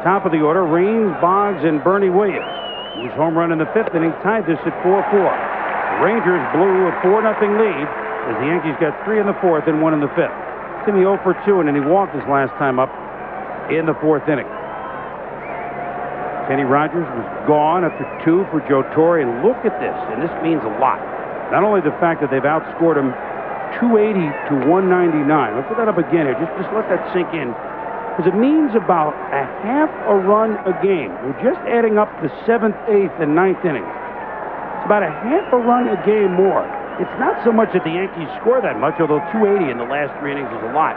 Top of the order, Raines, Boggs, and Bernie Williams, whose home run in the 5th inning tied this at 4-4. The Rangers blew a 4-0 lead as the Yankees got 3 in the 4th and 1 in the 5th. Timmy 0 for 2, and then he walked his last time up in the 4th inning. Kenny Rogers was gone after 2 for Joe Torre, and look at this, and this means a lot. Not only the fact that they've outscored him 280 to 199. Let's put that up again here. Just let that sink in. Because it means about a half a run a game. We're just adding up the 7th, 8th, and 9th innings. It's about a half a run a game more. It's not so much that the Yankees score that much, although 280 in the last 3 innings is a lot.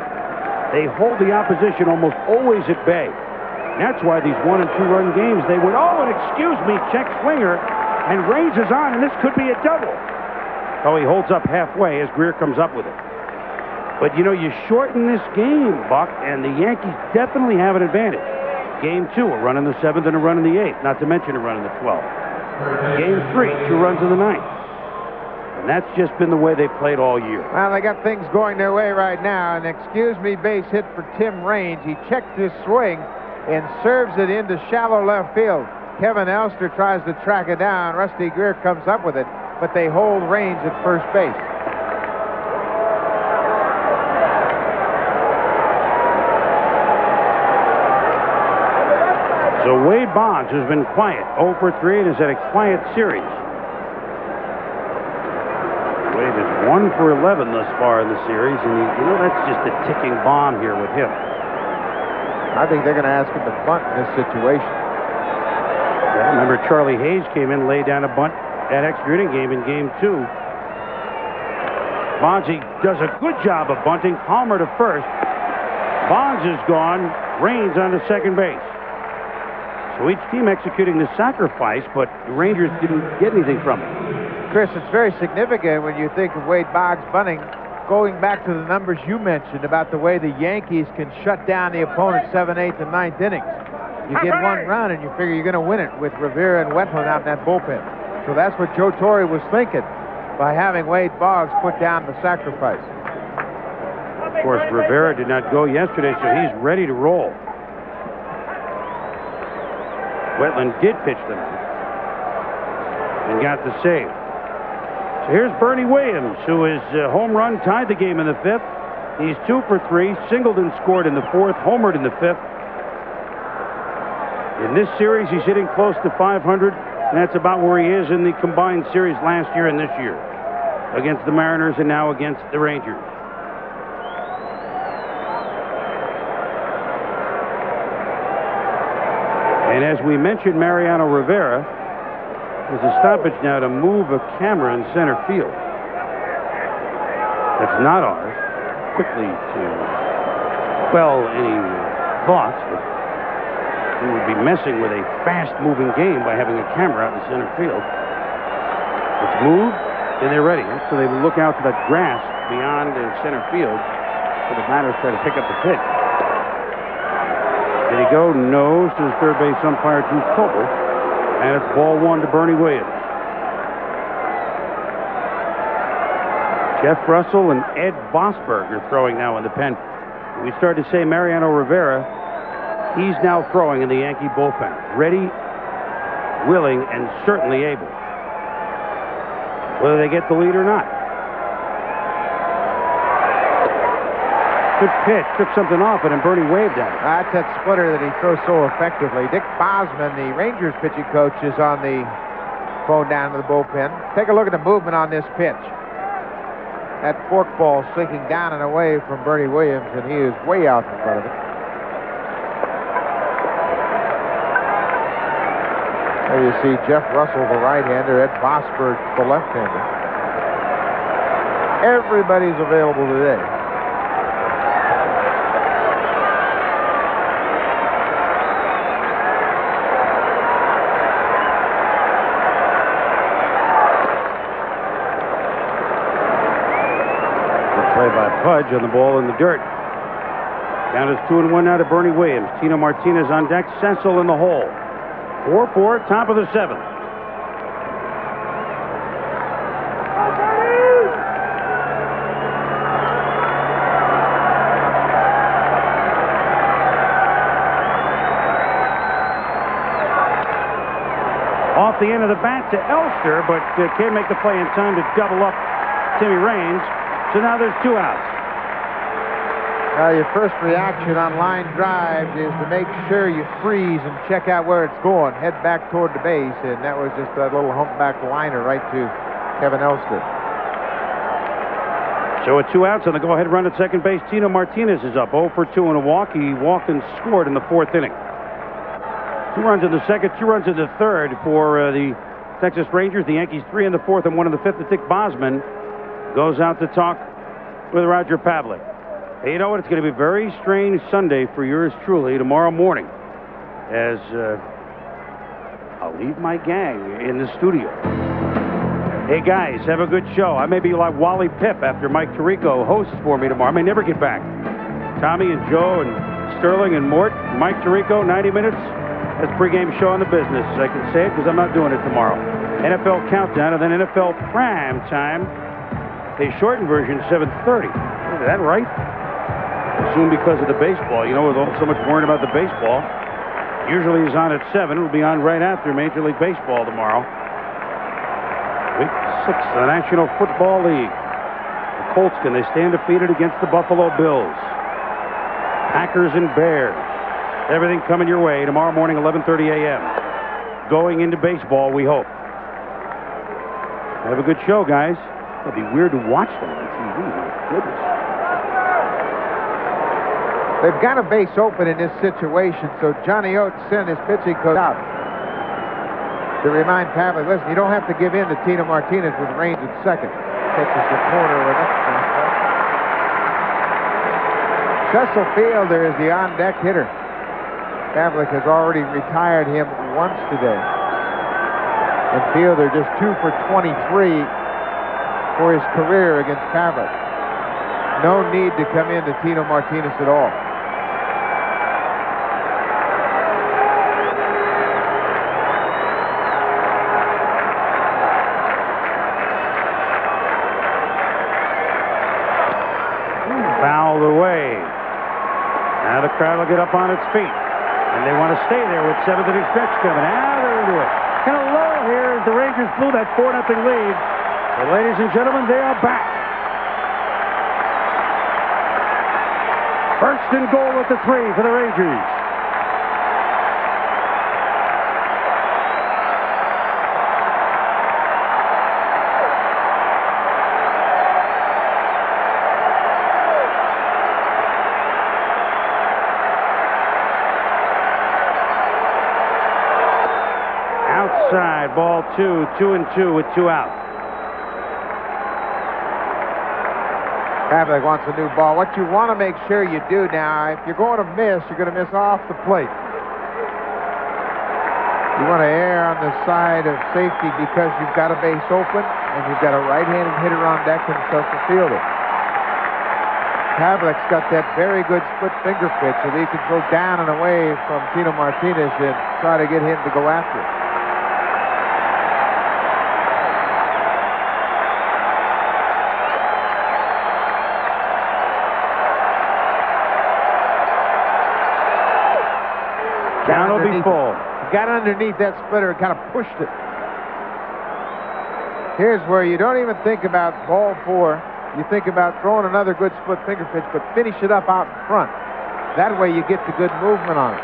They hold the opposition almost always at bay. And that's why these 1- and 2-run games, they would, oh, and excuse me, check swinger, and Raines is on, and this could be a double. Oh, he holds up halfway as Greer comes up with it. But, you know, you shorten this game, Buck, and the Yankees definitely have an advantage. Game 2, a run in the 7th and a run in the 8th, not to mention a run in the 12th. Game 3, 2 runs in the 9th. And that's just been the way they played all year. Well, they got things going their way right now. An excuse-me base hit for Tim Raines. He checked his swing and serves it into shallow left field. Kevin Elster tries to track it down. Rusty Greer comes up with it, but they hold Raines at first base. So Wade Boggs has been quiet, 0 for 3, and has had a quiet series. Wade is 1 for 11 thus far in the series, and you know that's just a ticking bomb here with him. I think they're going to ask him to bunt in this situation. Yeah, remember Charlie Hayes came in, laid down a bunt at extra inning game in Game 2. Boggsy does a good job of bunting. Palmer to first. Boggs is gone. Raines on to second base. So each team executing the sacrifice, but the Rangers didn't get anything from it. Chris, it's very significant when you think of Wade Boggs bunting, going back to the numbers you mentioned about the way the Yankees can shut down the opponent's 7th, 8th, and 9th innings. You get 1 run and you figure you're going to win it with Rivera and Wetland out in that bullpen. So that's what Joe Torre was thinking by having Wade Boggs put down the sacrifice. Of course, Rivera did not go yesterday, so he's ready to roll. Wetland did pitch them and got the save. So here's Bernie Williams, who is home run, tied the game in the 5th. He's 2 for 3, singled and scored in the 4th, homered in the 5th. In this series, he's hitting close to 500, and that's about where he is in the combined series last year and this year against the Mariners and now against the Rangers. And as we mentioned, Mariano Rivera, there's a stoppage now to move a camera in center field. That's not ours. Quickly to quell any thoughts that we would be messing with a fast-moving game by having a camera out in center field. It's moved, and they're ready. So they look out to that grass beyond the center field so the batters try to pick up the pitch. Did he go? No, says third base umpire Drew Colbert. And it's ball 1 to Bernie Williams. Jeff Russell and Ed Vosberg are throwing now in the pen. We started to say Mariano Rivera. He's now throwing in the Yankee bullpen. Ready, willing, and certainly able. Whether they get the lead or not. Good pitch, took something off it, and Bernie waved at it. That's that splitter that he throws so effectively. Dick Bosman, the Rangers pitching coach, is on the phone down to the bullpen. Take a look at the movement on this pitch. That forkball sinking down and away from Bernie Williams, and he is way out in front of it. There you see Jeff Russell, the right-hander, Ed Vosberg, the left-hander. Everybody's available today. By Pudge on the ball in the dirt. Count is 2-1 now to Bernie Williams. Tino Martinez on deck. Cecil in the hole. 4-4, top of the 7th. Off the end of the bat to Elster, but can't make the play in time to double up Timmy Raines. So now there's 2 outs. Your first reaction on line drives is to make sure you freeze and check out where it's going. Head back toward the base, and that was just that little humpback liner right to Kevin Elster. So with 2 outs and the go-ahead run at second base, Tino Martinez is up 0 for 2 in a walk. He walked and scored in the 4th inning. 2 runs in the second, 2 runs in the third for the Texas Rangers. The Yankees 3 in the 4th and 1 in the 5th. Dick Bosman goes out to talk with Roger Pavlik. Hey, you know what? It's going to be a very strange Sunday for yours truly tomorrow morning, as I'll leave my gang in the studio. Hey, guys, have a good show. I may be like Wally Pipp after Mike Tirico hosts for me tomorrow. I may never get back. Tommy and Joe and Sterling and Mort, Mike Tirico, 90 minutes. That's pregame show on the business. I can say it because I'm not doing it tomorrow. NFL Countdown and then NFL Prime Time. The shortened version, 7:30. Is that right? Assume because of the baseball. You know, with so much worrying about the baseball. Usually he's on at 7. It'll be on right after Major League Baseball tomorrow. Week 6 of the National Football League. The Colts, can they stand defeated against the Buffalo Bills? Packers and Bears. Everything coming your way tomorrow morning, 11:30 a.m. Going into baseball, we hope. Have a good show, guys. It'll be weird to watch them on TV. My goodness. They've got a base open in this situation, so Johnny Oates sent his pitching coach out to remind Pavlik, listen, you don't have to give in to Tino Martinez with Raines at second. Catches the corner with that fastball. Cecil Fielder is the on-deck hitter. Pavlik has already retired him once today. And Fielder just 2 for 23 for his career against Pavlik. No need to come into Tino Martinez at all. Fouled away. Now the crowd will get up on its feet. And they want to stay there with 7th inning stretch coming. Now they're into it. Kind of low here as the Rangers blew that 4-0 lead. But ladies and gentlemen, they are back. First and goal at the 3 for the Rangers. Outside, ball 2, 2-2 with 2 outs. Pavlik wants a new ball. What you want to make sure you do now, if you're going to miss, you're going to miss off the plate. You want to err on the side of safety because you've got a base open and you've got a right-handed hitter on deck in Cecil Fielder. Pavlik's got that very good split finger pitch so that he can go down and away from Tino Martinez and try to get him to go after it. Count will be full. Got underneath that splitter and kind of pushed it. Here's where you don't even think about ball 4. You think about throwing another good split finger pitch, but finish it up out in front. That way you get the good movement on it.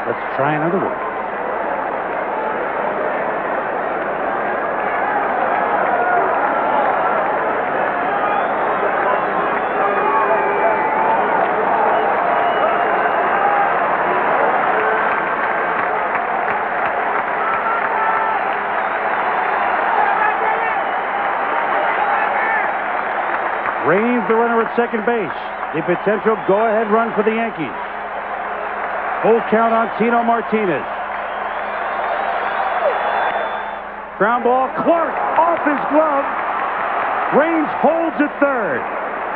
Let's try another one. Raines, the runner at second base. The potential go-ahead run for the Yankees. Full count on Tino Martinez. Ground ball, Clark off his glove. Raines holds at third.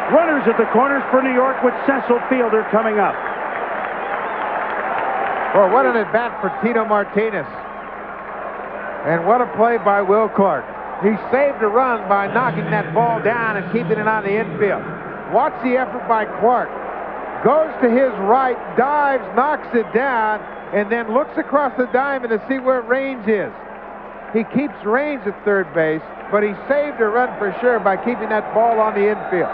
Runners at the corners for New York with Cecil Fielder coming up. Well, what an at-bat for Tino Martinez. And what a play by Will Clark. He saved a run by knocking that ball down and keeping it on the infield. Watch the effort by Clark. Goes to his right, dives, knocks it down, and then looks across the diamond to see where Raines is. He keeps Raines at third base, but he saved a run for sure by keeping that ball on the infield.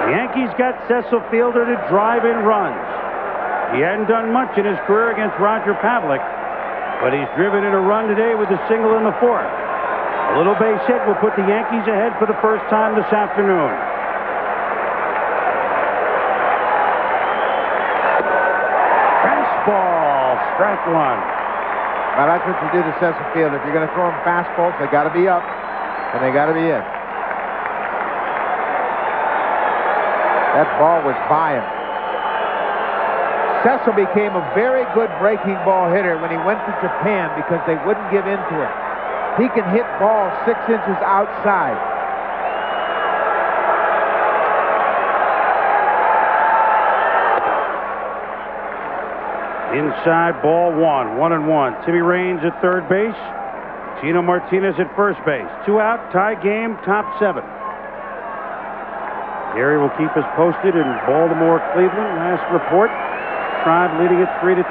The Yankees got Cecil Fielder to drive in runs. He hadn't done much in his career against Roger Pavlik, but he's driven in a run today with a single in the fourth. A little base hit will put the Yankees ahead for the first time this afternoon. Fastball, strike one. Well, that's what you do to Cecil Fielder. If you're going to throw him fastballs, they got to be up, and they got to be in. That ball was by him. Cecil became a very good breaking ball hitter when he went to Japan because they wouldn't give in to him. He can hit balls 6 inches outside. Inside, ball one, 1-1. Timmy Raines at third base. Tino Martinez at first base. 2 out, tie game, top 7. Gary will keep us posted in Baltimore, Cleveland. Last report, Tribe leading it 3-2.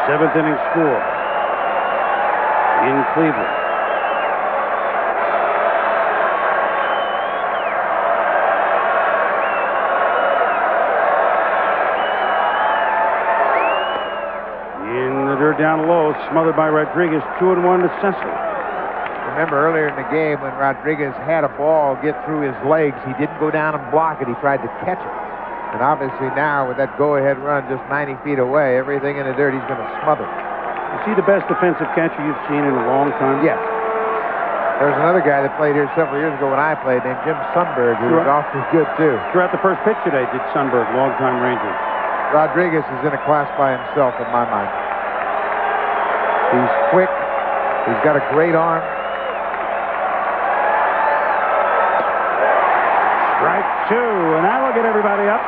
7th inning score in Cleveland. In the dirt down low, smothered by Rodriguez, 2-1 to Cecil. Remember earlier in the game when Rodriguez had a ball get through his legs, he didn't go down and block it. He tried to catch it. And obviously now with that go-ahead run just 90 feet away, everything in the dirt he's going to smother. Is he the best defensive catcher you've seen in a long time? Yes. There was another guy that played here several years ago when I played named Jim Sundberg, who was awfully good too. Throughout the first pitch today, did Sundberg, longtime Ranger. Rodriguez is in a class by himself in my mind. He's quick. He's got a great arm. Strike 2, and that'll get everybody up.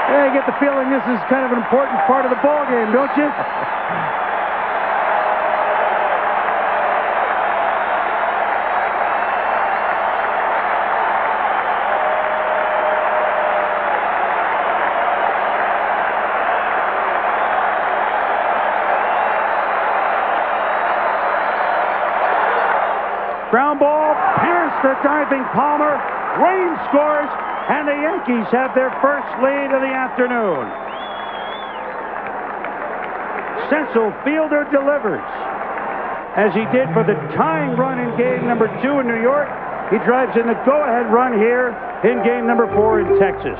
I get the feeling this is kind of an important part of the ball game, don't you? Ground ball past the diving Palmer. Raines scores, and the Yankees have their first lead of the afternoon. Cecil Fielder delivers. As he did for the tying run in game number 2 in New York, he drives in the go-ahead run here in game number 4 in Texas.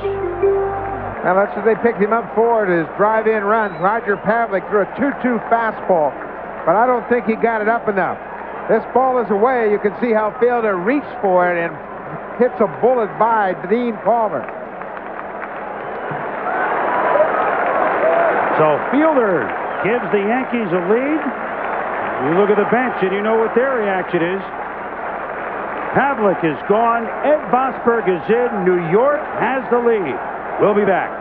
Now that's what they picked him up for, his drive-in runs. Roger Pavlik threw a 2-2 fastball, but I don't think he got it up enough. This ball is away. You can see how Fielder reached for it and hits a bullet by Dean Palmer. So Fielder gives the Yankees a lead. You look at the bench and you know what their reaction is. Pavlik is gone. Ed Vosberg is in. New York has the lead. We'll be back.